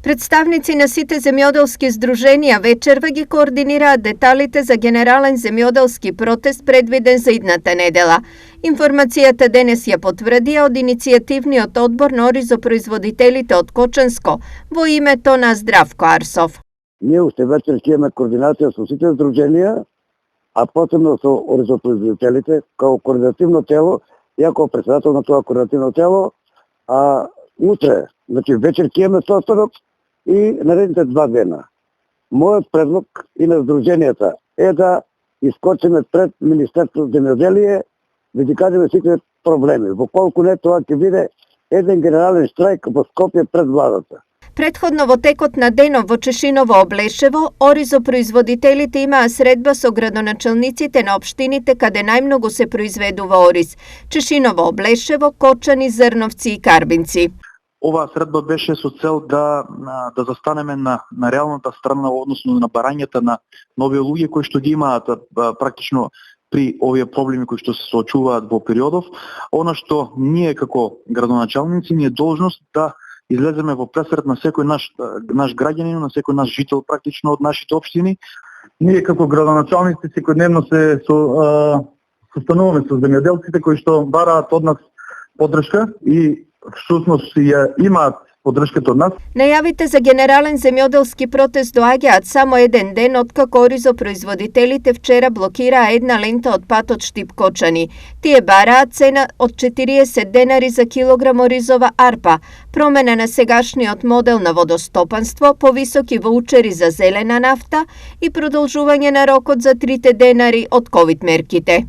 Представници на сите земјоделски здруженија вечерва ги координираат деталите за генерален земјоделски протест предвиден за идната недела. Информацијата денес ја потврдија од иницијативниот одбор на оризопроизводителите од Кочанско во името на Здравко Арсов. Ние уште вечер ќе имаме координација со сите здруженија, а посебно со оризопроизводителите, као координативно тело, ја као председател на тоа координативно тело, а утре, значи вечер ќе имаме состанок и наредните 2 дена. Мојот предлог и на здруженијата е да искочиме пред Министерството за земјоделие, да ги кажеме сите проблеми. Во колку не, тоа ќе биде еден генерален штрајк во Скопје пред владата. Предходно во текот на денот во Чешиново Облешево, оризопроизводителите имаа средба со градоначалниците на општините каде најмногу се произведува ориз: Чешиново Облешево, Кочани, Зрновци и Карбинци. Оваа средба беше со цел да застанеме на реалната страна, односно на барањата на нови луѓе кои што ги имаат практично при овие проблеми кои што се соочуваат во периодов. Она што ние како градоначалници ни е должност да излеземе во пресред на секој наш граѓанин, на секој наш жител практично од нашите општини. Ние како градоначалници секојдневно се состануваме со земјоделците кои што бараат од нас поддршка и всушност ја имаат поддршката од нас. Најавите за генерален земјоделски протест доаѓаат само еден ден откако оризопроизводителите вчера блокираа една лента од патот Штип-Кочани. Тие бараат цена од 40 денари за килограм оризова арпа, промена на сегашниот модел на водостопанство, повисоки воучери за зелена нафта и продолжување на рокот за 3 денари од ковид мерките.